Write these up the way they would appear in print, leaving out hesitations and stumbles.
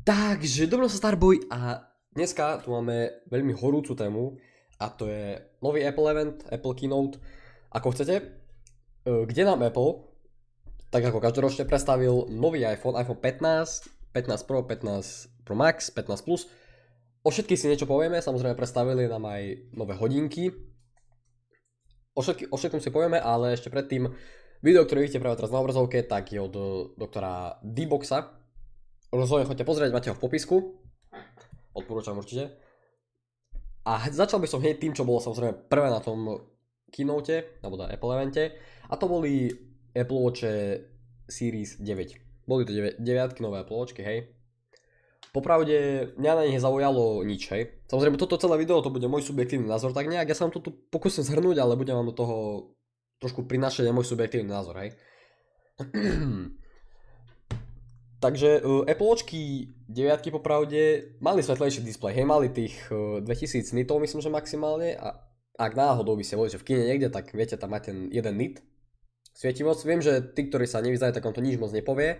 Takže, dobro sa Starboy a dneska tu máme veľmi horúcu tému a to je nový Apple event, Apple Keynote, ako chcete, kde nám Apple, tak ako každoročne predstavil nový iPhone 15, 15 Pro, 15 Pro Max, 15 Plus. O všetkých si niečo povieme, samozrejme predstavili nám aj nové hodinky. O všetkom si povieme, ale ešte predtým video, ktoré vidíte práve teraz na obrazovke, tak je od doktora D-Boxa. Rozhodne choďte pozrieť, máte ho v popisku. Odporúčam určite. A začal by som hneď tým, čo bolo samozrejme prvé na tom keynote, alebo na Apple evente. A to boli Apple Watch Series 9. Boli to 9 nové Apple Watchky, hej. Popravde, mňa na nich zaujalo nič, hej. Samozrejme, toto celé video, to bude môj subjektívny názor, tak nejak ja sa vám to tu pokúsim zhrnúť, ale budem vám do toho trošku prinášať aj môj subjektívny názor, hej. Takže Apple Watchky 9 popravde mali svetlejší displej, hej, mali tých 2000 nitov, myslím, že maximálne, a ak náhodou by ste boli, že v kine niekde, tak viete, tam máte ten jeden nit svietivosť. Viem, že tí, ktorí sa nevyznajú, tak on to nič moc nepovie,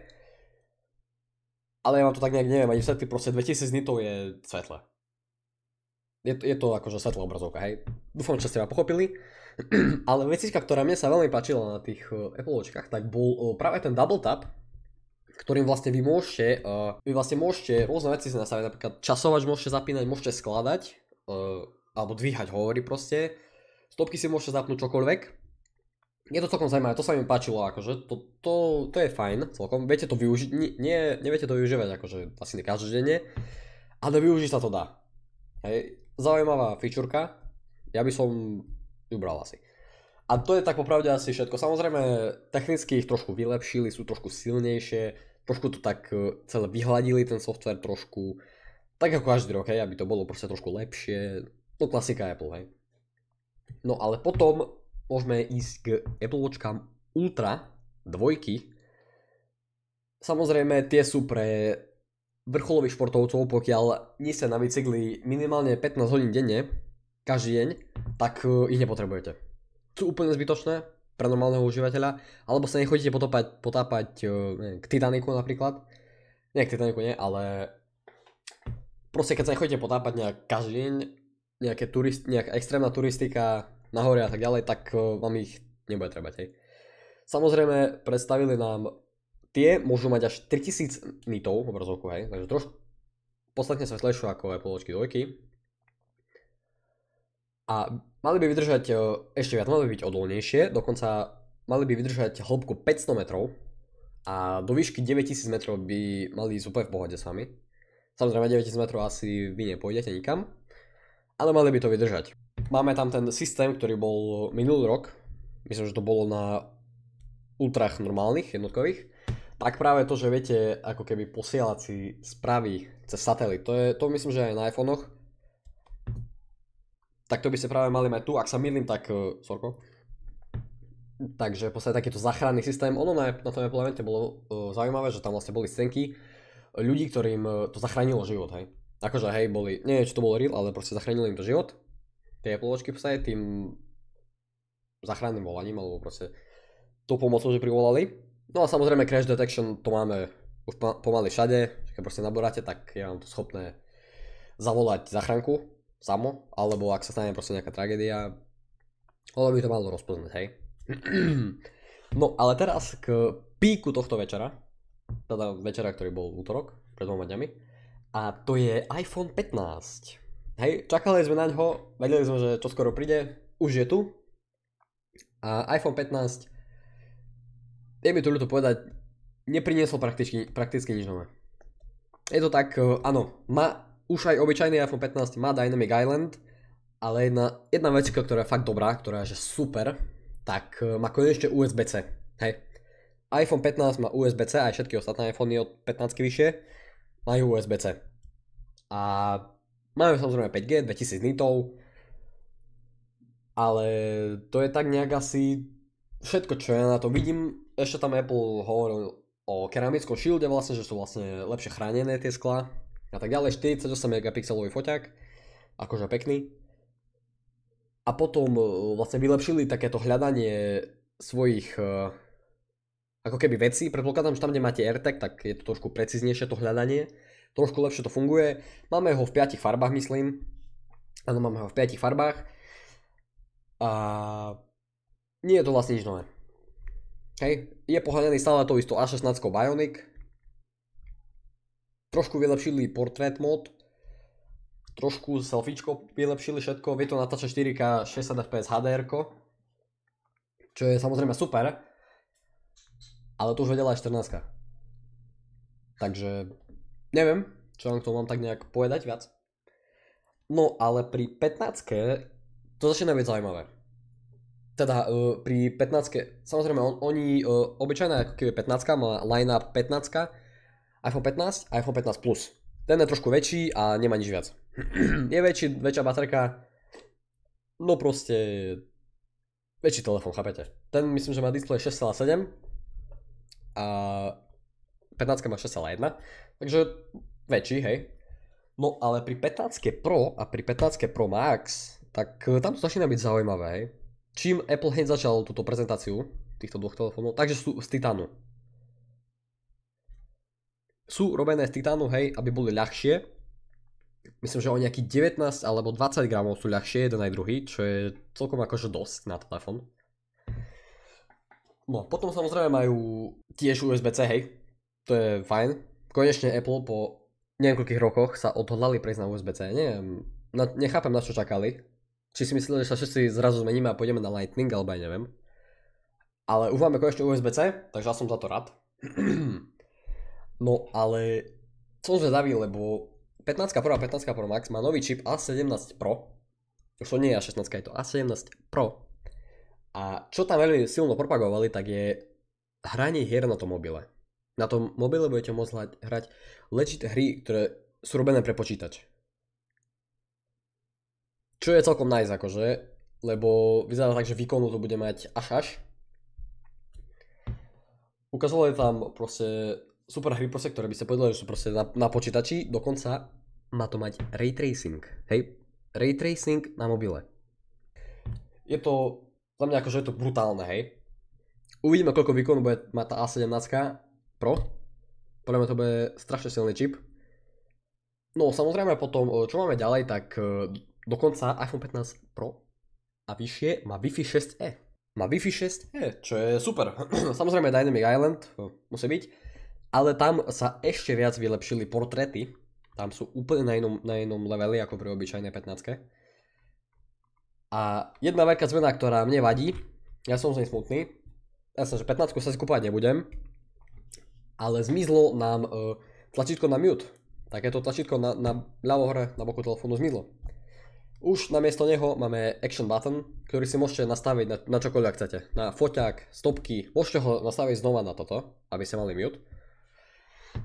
ale ja vám to tak nejak neviem ani vysvetliť, proste 2000 nitov je svetlé. Je to akože svetlá obrazovka, hej. Dúfam, že ste ma pochopili. Ale vecička, ktorá mne sa veľmi páčila na tých Apple Watchkách, tak bol práve ten double tap, ktorým vlastne vy môžete rôzne veci si nastaviť, napríklad časovač môžete zapínať, môžete skladať, alebo dvíhať, hovorí proste. Stopky si môžete zapnúť čokoľvek. Je to celkom zaujímavé, to sa mi páčilo, akože to je fajn celkom, viete to využiť, neviete to využívať akože asi každodenne, ale využiť sa to dá. Hej, zaujímavá fičurka, ja by som ju bral asi. A to je tak popravde asi všetko. Samozrejme, technicky ich trošku vylepšili, sú trošku silnejšie, trošku to tak celé vyhladili ten software trošku, tak ako každý rok, hej, aby to bolo proste trošku lepšie. No klasika Apple, hej. No ale potom môžeme ísť k Apple Watchkám Ultra 2. Samozrejme, tie sú pre vrcholových športovcov, pokiaľ nie ste na bicykli minimálne 15 hodín denne, každý deň, tak ich nepotrebujete. Sú úplne zbytočné pre normálneho užívateľa, alebo sa nechodíte potápať k Titaniku napríklad. Nie k Titaniku nie, ale proste keď sa nechodíte potápať nejak každý deň, nejaká extrémna turistika na hore a tak ďalej, tak vám ich nebude trebať, hej. Samozrejme, predstavili nám tie, môžu mať až 3000 nitov obrazovku, hej, takže trošku podstatne svetlejšiu ako Apple Watchky 2. A mali by vydržať ešte viac, mali by byť odolnejšie, dokonca mali by vydržať hĺbku 500 metrov a do výšky 9000 metrov by mali ísť úplne v pohode s vami. Samozrejme 9000 metrov asi vy nepôjdete nikam, ale mali by to vydržať. Máme tam ten systém, ktorý bol minulý rok, myslím, že to bolo na ultrách normálnych, jednotkových, tak práve to, že viete ako keby posielať si správy cez satelit, to myslím, že aj na iPhonech. Tak to by ste práve mali mať tu, ak sa mýlim, tak sorko. Takže v podstate takýto záchranný systém, ono na tom Apple evente bolo zaujímavé, že tam vlastne boli scénky ľudí, ktorým to zachránilo život, hej. Akože hej, neviem, či to bolo real, ale proste zachránilo im to život. Tie Apple Watchky v podstate tým záchranným volaním, alebo proste tou pomocou, že privolali. No a samozrejme crash detection, to máme už pomaly všade, keď proste naboráte, tak je vám to schopné zavolať záchranku samo, alebo ak sa stane proste nejaká tragédia, ale by to malo rozpoznať, hej. No ale teraz k píku tohto večera, teda večera, ktorý bol v útorok, pred 2 dňami, a to je iPhone 15. Hej, čakali sme na ňo, vedeli sme, že čo skoro príde, už je tu. A iPhone 15, je mi to ľúto povedať, nepriniesol prakticky nič nové. Je to tak, áno, už aj obyčajný iPhone 15 má Dynamic Island, ale jedna vec, ktorá je fakt dobrá, ktorá je že super, tak má konečne USB-C. Hej. iPhone 15 má USB-C, aj všetky ostatné iPhony od 15 vyššie majú USB-C. A máme samozrejme 5G, 2000 nitov, ale to je tak nejak asi všetko, čo ja na to vidím. Ešte tam Apple hovoril o keramickom shielde, vlastne, že sú vlastne lepšie chránené tie sklá. A tak ďalej, 48 megapixelový foťák, akože pekný. A potom vlastne vylepšili takéto hľadanie svojich ako keby vecí. Predpokladám, že tam, kde máte AirTag, tak je to trošku precíznejšie to hľadanie trošku lepšie to funguje. Máme ho v 5 farbách, myslím. Áno, máme ho v 5 farbách. A nie je to vlastne nič nové. Hej, je poháňaný stále tou istou A16 Bionic. Trošku vylepšili portrait mod. Trošku selfiečko vylepšili všetko. Vie to natáčať 4K 60 fps HDR, čo je samozrejme super. Ale to už vedela aj 14. Takže neviem, čo vám k tomu mám tak nejak povedať viac. No ale pri 15 to začína byť zaujímavé. Teda pri 15, samozrejme oni, obyčajná ako keby 15 má line-up 15, iPhone 15 a iPhone 15 Plus. Ten je trošku väčší a nemá nič viac. Je väčšia baterka, no proste väčší telefón, chápete? Ten myslím, že má displej 6,7 a 15 má 6,1, takže väčší, hej. No ale pri 15 Pro a pri 15 Pro Max, tak tam to začína byť zaujímavé, hej. Čím Apple hneď začal túto prezentáciu týchto dvoch telefónov, takže sú z titánu. Sú robené z titánu, hej, aby boli ľahšie. Myslím, že o nejakých 19 alebo 20 gramov sú ľahšie jeden aj druhý, čo je celkom akože dosť na telefón. No, potom samozrejme majú tiež USB-C, hej. To je fajn. Konečne Apple po niekoľkých rokoch sa odhodlali prejsť na USB-C. Nechápem, na čo čakali. Či si mysleli, že sa všetci zrazu zmeníme a pôjdeme na Lightning, alebo aj neviem. Ale už máme konečne USB-C, takže ja som za to rád. No ale som zvedavý, lebo 15 Pro a 15 Pro Max má nový čip A17 Pro. Už to nie je A16, je to A17 Pro. A čo tam veľmi silno propagovali, tak je hranie hier na tom mobile. Na tom mobile budete môcť hrať legit hry, ktoré sú robené pre počítač. Čo je celkom nice akože, lebo vyzerá tak, že výkonu to bude mať až. Ukazovali tam proste super hry, proste, ktoré by ste povedali, že sú proste na počítači, dokonca má to mať ray tracing, hej? Ray tracing na mobile. Je to, za mňa akože je to brutálne, hej? Uvidíme, koľko výkonu bude mať tá A17 Pro. Podľa mňa to bude strašne silný čip. No samozrejme potom, čo máme ďalej, tak dokonca iPhone 15 Pro a vyššie má Wi-Fi 6E. Má Wi-Fi 6E, čo je super. Samozrejme Dynamic Island musí byť, ale tam sa ešte viac vylepšili portréty. Tam sú úplne na inom leveli ako pri obyčajnej 15. A jedna veľká zmena, ktorá mne vadí, ja som z nej smutný, jasne, že 15 sa si kúpovať nebudem, ale zmizlo nám tlačítko na mute. Takéto tlačítko na ľavo hore na boku telefónu zmizlo. Už namiesto neho máme action button, ktorý si môžete nastaviť na čokoľvek chcete. Na foťák, stopky, môžete ho nastaviť znova na toto, aby ste mali mute.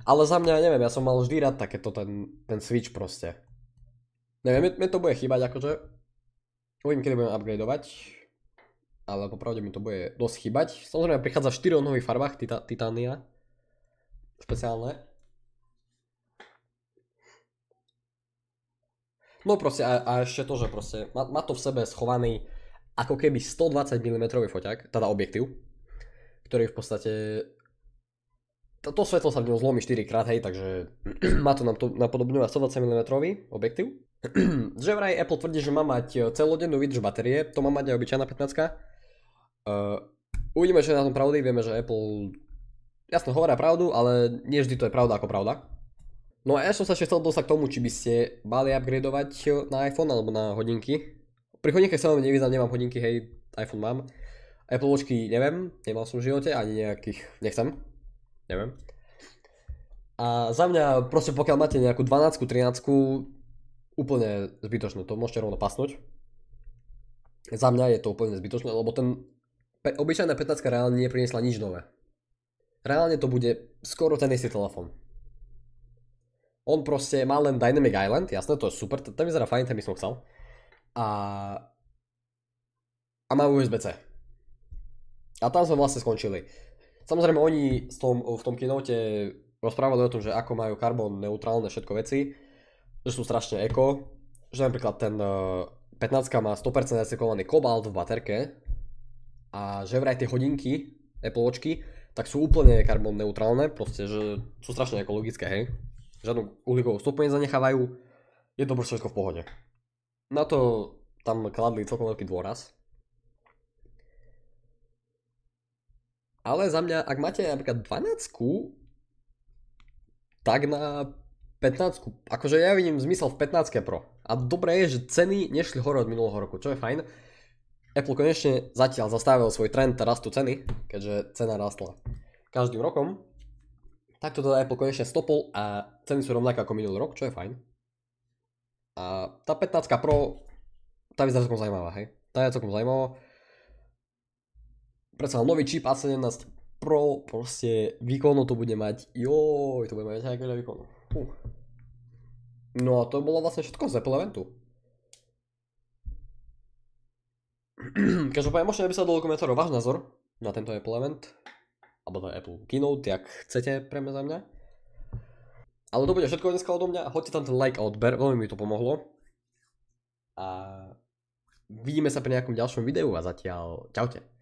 Ale za mňa, neviem, ja som mal vždy rád takéto ten switch proste. Neviem, mne to bude chýbať akože. Uvidím, kedy budem upgradeovať. Ale popravde mi to bude dosť chýbať. Samozrejme prichádza v 4 nových farbách Titania. Špeciálne. No proste a ešte to, že proste má to v sebe schovaný ako keby 120 mm foťák, teda objektív, ktorý v podstate to svetlo sa v ňom zlomí 4 krát, hej, takže má to napodobňovať 120 mm objektív. Že vraj Apple tvrdí, že má mať celodennú výdrž batérie, to má mať aj obyčajná 15. Uvidíme, čo je na tom pravdy, vieme, že Apple jasne hovoria pravdu, ale nie vždy to je pravda ako pravda. No a ja som sa ešte chcel dostať k tomu, či by ste mali upgradeovať na iPhone alebo na hodinky. Pri hodinkách sa vám nevyznám, nemám hodinky, hej, iPhone mám. Apple Watchky neviem, nemal som v živote, ani nejakých nechcem. Neviem. A za mňa proste pokiaľ máte nejakú 12, 13, úplne zbytočné, to môžete rovno pasnúť. Za mňa je to úplne zbytočné, lebo obyčajná 15 reálne nepriniesla nič nové. Reálne to bude skoro ten istý telefón. On proste má len Dynamic Island, jasné, to je super, ten vyzerá fajn, ten by som chcel. A má USB-C. A tam sme vlastne skončili. Samozrejme oni v tom keynote rozprávali o tom, že ako majú karbon neutrálne všetko veci, že sú strašne eko, že napríklad ten 15 má 100% recyklovaný kobalt v baterke a že vraj tie hodinky, Apple Watchky, tak sú úplne karbon neutrálne, proste, že sú strašne ekologické, hej. žiadnu uhlíkovú stopu nezanechávajú, je to proste všetko v pohode. Na to tam kladli celkom veľký dôraz. Ale za mňa, ak máte napríklad 12, tak na 15, akože ja vidím zmysel v 15 Pro. A dobré je, že ceny nešli hore od minulého roku, čo je fajn. Apple konečne zatiaľ zastavil svoj trend rastu ceny, keďže cena rastla každým rokom. Tak to teda Apple konečne stopol a ceny sú rovnaké ako minulý rok, čo je fajn. A tá 15 Pro, tá vyzerá celkom zaujímavá, hej. Tá je celkom zaujímavá. Predsa nový čip A17 Pro, proste výkonu to bude mať, to bude mať nejaké výkonu. No a to bolo vlastne všetko z Apple eventu. Každopádne môžete napísať do komentárov váš názor na tento Apple event, alebo na Apple Keynote, jak chcete pre mňa za mňa. Ale to bude všetko dneska odo mňa, hoďte tam ten like a odber, veľmi mi to pomohlo. A vidíme sa pri nejakom ďalšom videu a zatiaľ čaute.